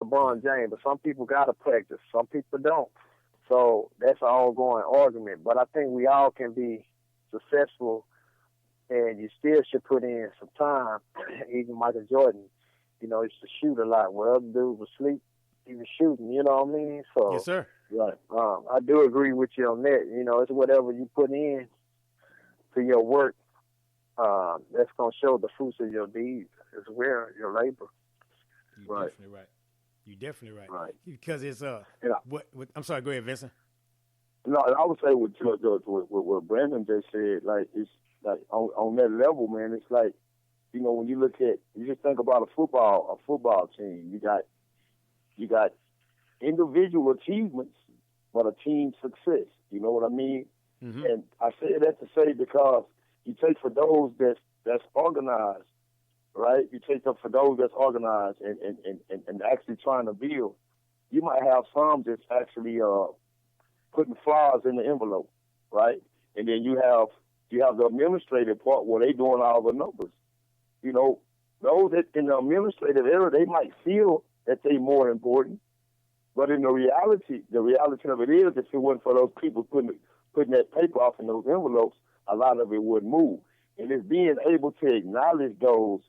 LeBron James, but some people got to practice. Some people don't. So that's an ongoing argument. But I think we all can be successful, and you still should put in some time. Even Michael Jordan, used to shoot a lot. Well, other dudes was asleep, he was shooting. You know what I mean? So Yes, sir. right. I do agree with you on that. It's whatever you put in to your work. That's gonna show the fruits of your deeds as well, your labor. You're Right. definitely right. You're definitely right. Right. Because it's Yeah. what I'm sorry, go ahead, Vincent. No, I would say what Brandon just said, like it's like on that level, man. It's like when you just think about a football team. You got individual achievements, but a team success. You know what I mean? Mm-hmm. And I say that to say because you take for those that's organized, right? You take up for those that's organized and actually trying to build. You might have some that's actually putting flowers in the envelope, right? And then you have the administrative part where they doing all the numbers. Those that in the administrative area, they might feel that they more important, but in the reality of it is, if it wasn't for those people putting that paper off in those envelopes, a lot of it wouldn't move. And it's being able to acknowledge those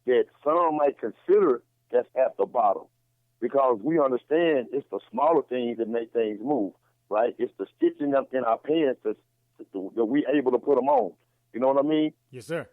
that some might consider that's at the bottom, because we understand it's the smaller things that make things move, right? It's the stitching up in our pants that we able to put them on. You know what I mean? Yes, sir.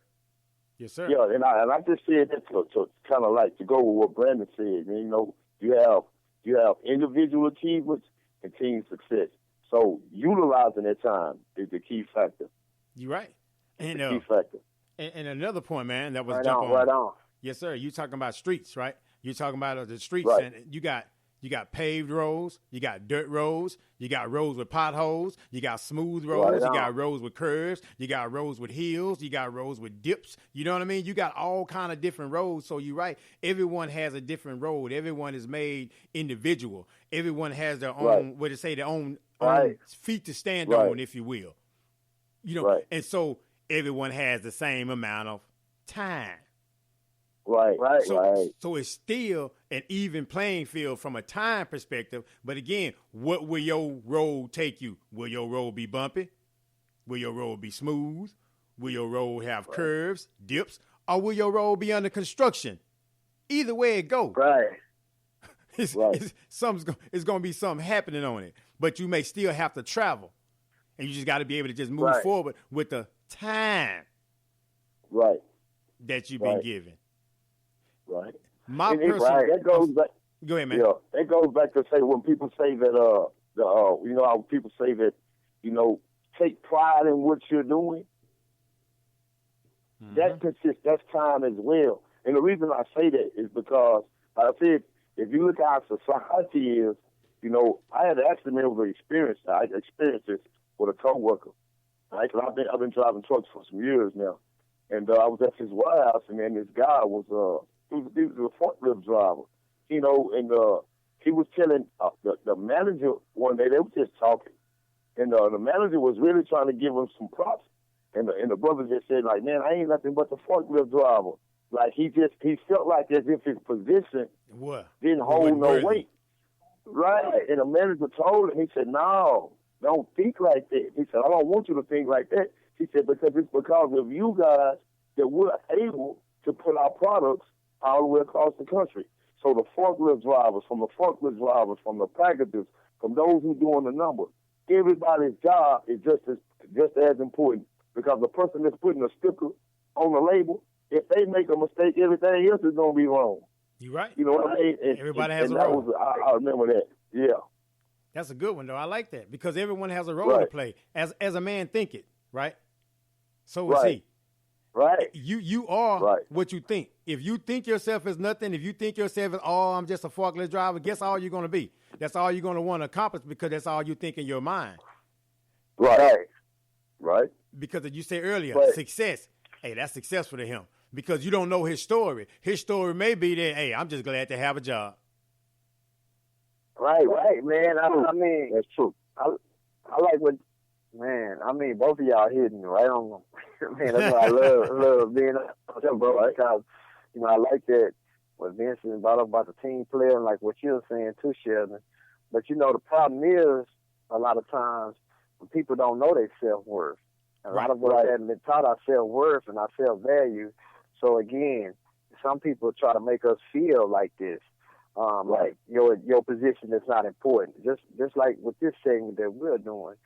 Yes, sir. Yeah, and I just said that to kind of like to go with what Brandon said. You have individual achievements and team success. So utilizing that time is the key factor. You're right. And the key factor. And another point, man, that was Right jump on, right on. Yes, sir. You talking about streets, right? You talking about the streets, Right. and you got paved roads, you got dirt roads, you got roads with potholes, you got smooth roads, Right you on. got roads with curves, you got roads with hills, you got roads with dips. You know what I mean? You got all kind of different roads. So you're right. Everyone has a different road. Everyone is made individual. Everyone has their own, Right. their own Right. feet to stand Right. on, if you will. Right. And so everyone has the same amount of time. Right. Right. So it's still an even playing field from a time perspective. But again, what will your road take you? Will your road be bumpy? Will your road be smooth? Will your road have curves, dips, or will your road be under construction? Either way it goes, Right. it's going to be something happening on it. But you may still have to travel, and you just got to be able to just move Right. forward with the time Right. that you've been Right. given. Right. My And personal, that goes back. go ahead, man. Yeah, that goes back to say when people say that how people say that take pride in what you're doing. Mm-hmm. That's time as well. And the reason I say that is because, like I said, if you look at how society is, I had actually been able to experience. I experienced this with a coworker. Right? 'Cause I've been driving trucks for some years now, and I was at his warehouse, and then this guy was he was a forklift driver, and he was telling the manager one day, they were just talking, and the manager was really trying to give him some props, and the brother just said, like, man, I ain't nothing but the forklift driver. Like he felt like as if his position didn't hold no weight. Right. And the manager told him, he said, no, don't think like that. He said, I don't want you to think like that. He said, because it's because of you guys that we're able to put our products all the way across the country. So the forklift drivers, from the packagers, from those who doing the number, everybody's job is just as important, because the person that's putting a sticker on the label, if they make a mistake, everything else is going to be wrong. You're right. You know what I mean? Everybody has a that role. I remember that. Yeah. That's a good one, though. I like that, because everyone has a role to play. As a man thinketh, right? So is he. Right. You are what you think. If you think yourself as nothing, if you think yourself as, I'm just a forklift driver, guess all you're going to be. That's all you're going to want to accomplish, because that's all you think in your mind. Right. Right. Because you said earlier, success. Hey, that's successful to him, because you don't know his story. His story may be that, hey, I'm just glad to have a job. Right, man. I mean, that's true. I like what, man. I mean, both of y'all hitting right on. Man, that's why I love being up, bro. Because I like that what Vincent brought up about the team player, and like what you were saying too, Sheldon. But the problem is a lot of times when people don't know their self-worth. A lot of us haven't been taught our self-worth and our self-value. So again, some people try to make us feel like this, like your position is not important. Just like with this segment that we're doing,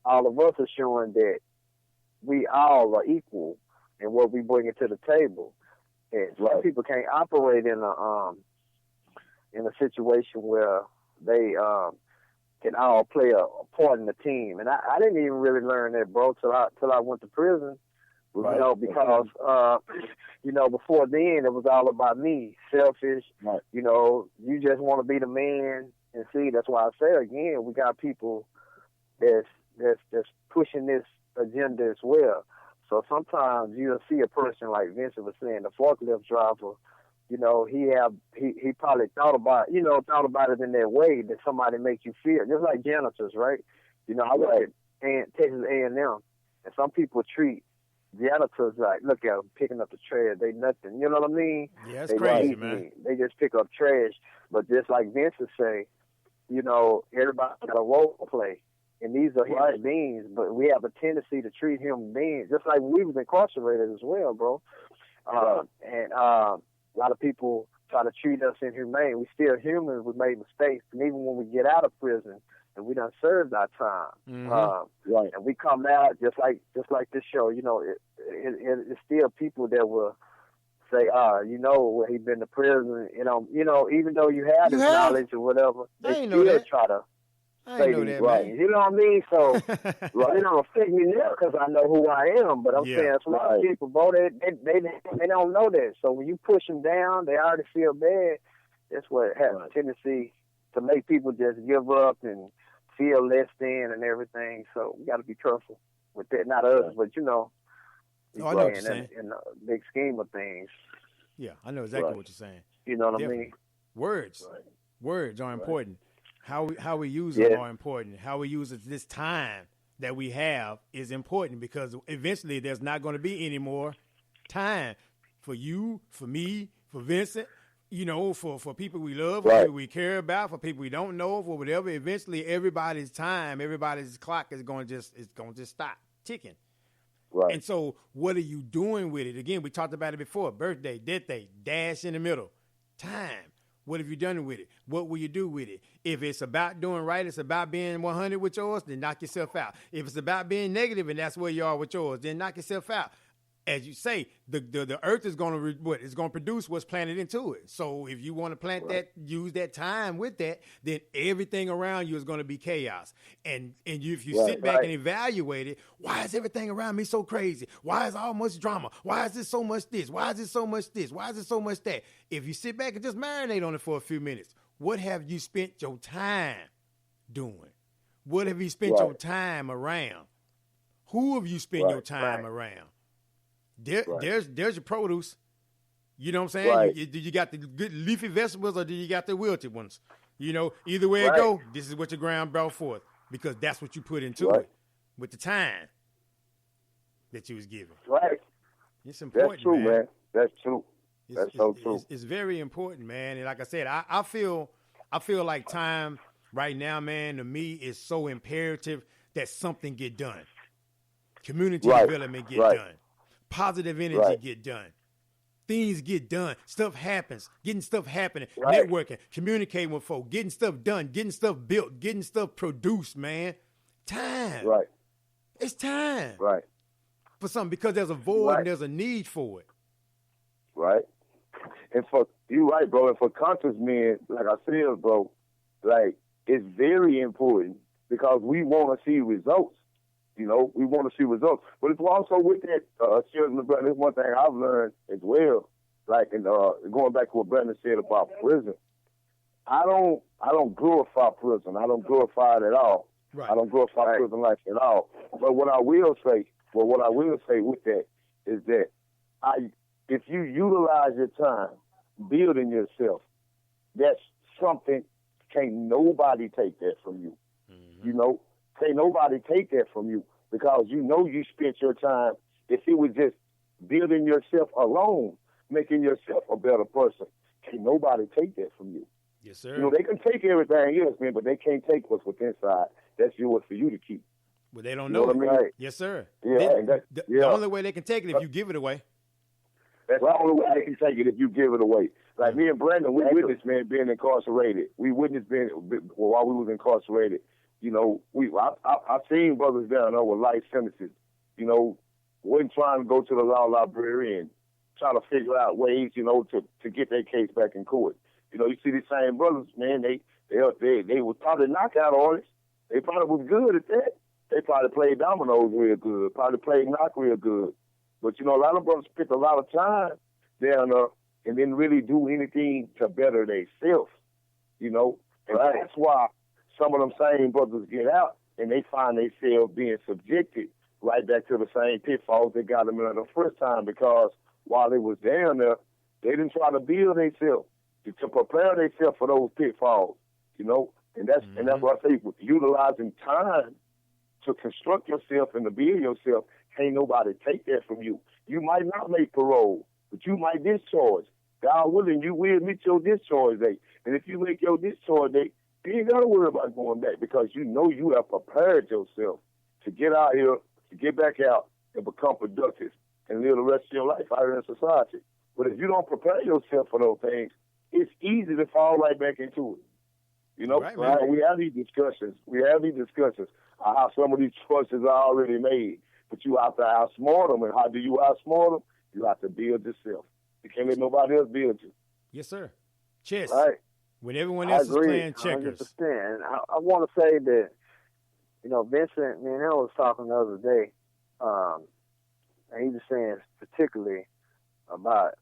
all of us are showing that we all are equal in what we bring to the table. And some people can't operate in a situation where they can all play a part in the team. And I didn't even really learn that, bro, till I went to prison. Because before then it was all about me, selfish. Right. You just want to be the man. And see, that's why I say again, we got people that's pushing this agenda as well. So sometimes you'll see a person like Vincent was saying, the forklift driver. He probably thought about it in that way that somebody make you feel, just like janitors, right? I work at Texas A&M, and some people treat janitors like, look at them picking up the trash. They nothing. You know what I mean? Yeah, it's crazy, man. They just pick up trash. But just like Vincent say, everybody got a role to play. And these are human beings, but we have a tendency to treat human beings just like we was incarcerated as well, bro. And a lot of people try to treat us inhumane. We still humans. We made mistakes. And even when we get out of prison and we done served our time, and we come out just like this show, it's still people that will say, well, he been to prison, even though you have this knowledge or whatever, they still try to say these things. You know what I mean? So it don't affect me now because I know who I am. But I'm saying a lot of people, bro, they don't know that. So when you push them down, they already feel bad. That's what has a tendency to make people just give up and feel less than and everything. So we got to be careful with that. Not us, but I know what you're saying. In the big scheme of things. Yeah, I know exactly what you're saying. You know what I mean? Words are important. How we use them are important. How we use this time that we have is important because eventually there's not going to be any more time for you, for me, for Vincent, for people we love, for people we care about, for people we don't know, for whatever. Eventually everybody's time, everybody's clock is going to just stop ticking. Right. And so what are you doing with it? Again, we talked about it before. Birthday, death day, dash in the middle. Time. What have you done with it? What will you do with it? If it's about doing right, it's about being 100 with yours, then knock yourself out. If it's about being negative and that's where you are with yours, then knock yourself out. As you say, the earth is going to produce what's planted into it. So if you want to plant that, use that time with that, then everything around you is going to be chaos. And if you sit back and evaluate it, why is everything around me so crazy? Why is all much drama? Why is there so much this? Why is it so much this? Why is it so much that? If you sit back and just marinate on it for a few minutes, what have you spent your time doing? What have you spent your time around? Who have you spent your time around? There's your produce. You know what I'm saying? Right. You got the good leafy vegetables or do you got the wilted ones? Either way it go, this is what your ground brought forth because that's what you put into it with the time that you was given. Right. It's important, That's true, man. That's true. That's so true. It's very important, man. And like I said, I feel like time right now, man, to me is so imperative that something get done. Community development get done. Positive energy get done. Things get done. Stuff happens. Getting stuff happening. Networking. Communicating with folk. Getting stuff done. Getting stuff built. Getting stuff produced, man. Time. Right. It's time. Right. For something because there's a void and there's a need for it. Right. And you're right, bro. And for conscious men, like I said, bro, it's very important because we want to see results. We want to see results. But it's also with that, Shelton, there's one thing I've learned as well, going back to what Brandon said about prison. I don't glorify prison. I don't glorify it at all. Right. I don't glorify prison life at all. But what I will say with that is that if you utilize your time building yourself, that's something can't nobody take that from you. Mm-hmm. Can't nobody take that from you because you spent your time. If it was just building yourself alone, making yourself a better person. Can't nobody take that from you. Yes, sir. You know, they can take everything else, man, but they can't take what's inside. That's yours for you to keep. Well, they don't You know know. what I mean? Yes, sir. Yeah, The only way they can take it if you give it away. That's the only way they can take it if you give it away. Like me and Brandon, we witnessed, man, being incarcerated. We witnessed while we was incarcerated. You know, I've seen brothers down there with life sentences. You know, wasn't trying to go to the law library and try to figure out ways, you know, to get their case back in court. You know, you see these same brothers, man, they were probably knockout artists. They probably was good at that. They probably played dominoes real good, probably played knock real good. But, you know, a lot of brothers spent a lot of time down there and didn't really do anything to better themselves, you know. And that's why some of them same brothers get out and they find themselves being subjected right back to the same pitfalls they got them in the first time, because while they was down there, they didn't try to build themselves, to prepare themselves for those pitfalls, you know. And that's what I say, utilizing time to construct yourself and to build yourself. Can't nobody take that from you. You might not make parole, but you might discharge. God willing, you will meet your discharge date. And if you make your discharge date, you ain't got to worry about going back, because you know you have prepared yourself to get out here, to get back out and become productive and live the rest of your life out here in society. But if you don't prepare yourself for those things, it's easy to fall right back into it. You know, right. We have these discussions. How some of these choices are already made, but you have to outsmart them. And how do you outsmart them? You have to build yourself. You can't let nobody else build you. Yes, sir. Chess. Right. When everyone else is playing checkers. 100%. And I want to say that, you know, Vincent, me and him was talking the other day, and he was saying particularly about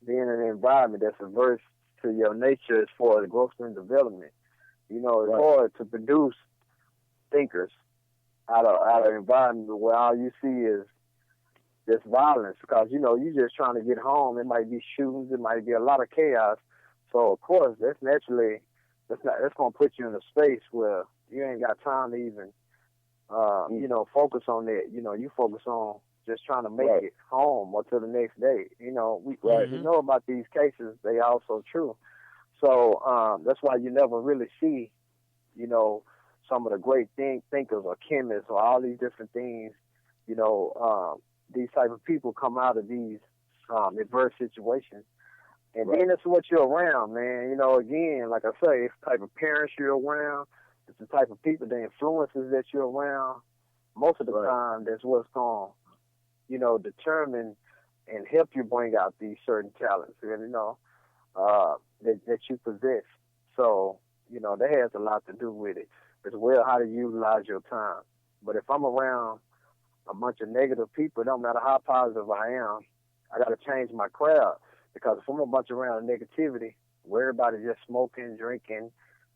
being in an environment that's averse to your nature as far as growth and development. You know, it's hard to produce thinkers out of an environment where all you see is just violence, because, you know, you're just trying to get home. It might be shootings. It might be a lot of chaos. So, of course, that's going to put you in a space where you ain't got time to even, you know, focus on that. You know, you focus on just trying to make it home or to the next day. You know, we know about these cases. They also true. So that's why you never really see, you know, some of the great thinkers or chemists or all these different things, you know, these type of people come out of these adverse situations. And then that's what you're around, man. You know, again, like I say, it's the type of parents you're around. It's the type of people, the influences that you're around. Most of the time, that's what's going to, you know, determine and help you bring out these certain talents, and, you know, that you possess. So, you know, that has a lot to do with it as well, how to utilize your time. But if I'm around a bunch of negative people, it don't matter how positive I am, I got to change my crowd. Because if I'm a bunch around negativity, where everybody's just smoking, drinking,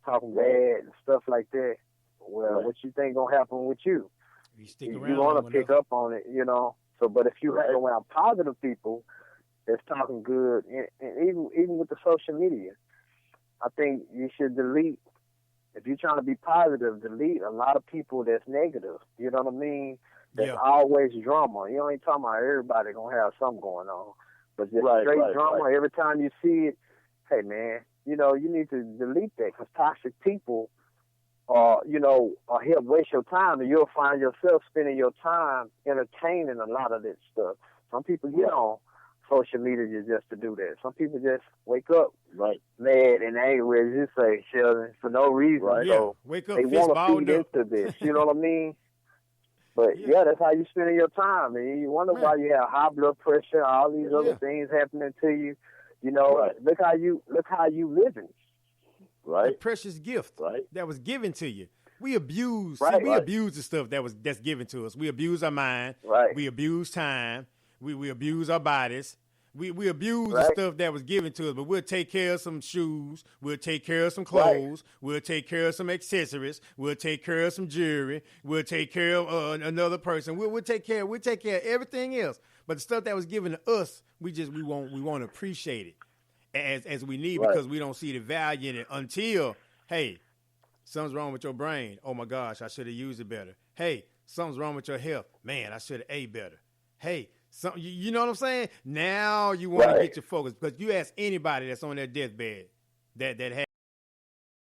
talking bad and stuff like that, well, what you think going to happen with you? You stick around. You're going to pick up on it, you know. So, but if you hang around positive people that's talking good, and even with the social media, I think you should delete. If you're trying to be positive, delete a lot of people that's negative. You know what I mean? That's always drama. You ain't talking about everybody going to have something going on. But just straight drama, every time you see it, hey, man, you know, you need to delete that, because toxic people you know, help waste your time, and you'll find yourself spending your time entertaining a lot of that stuff. Some people get on social media just to do that. Some people just wake up mad and angry, as you say, Shelton, for no reason. So wake up, they want to feed into this. You know what I mean? But that's how you spending your time, and you wonder why you have high blood pressure, all these other things happening to you. You know, look how you living. The precious gift that was given to you. We abuse. We abuse the stuff that's given to us. We abuse our mind. We abuse time. We abuse our bodies. We abuse the stuff that was given to us, but we'll take care of some shoes. We'll take care of some clothes. We'll take care of some accessories. We'll take care of some jewelry. We'll take care of another person. We'll take care of everything else. But the stuff that was given to us, we won't appreciate it as we need, because we don't see the value in it until, hey, something's wrong with your brain. Oh my gosh, I should have used it better. Hey, something's wrong with your health. Man, I should have ate better. Hey, You know what I'm saying? Now you want to Right. get your focus, because you ask anybody that's on their deathbed that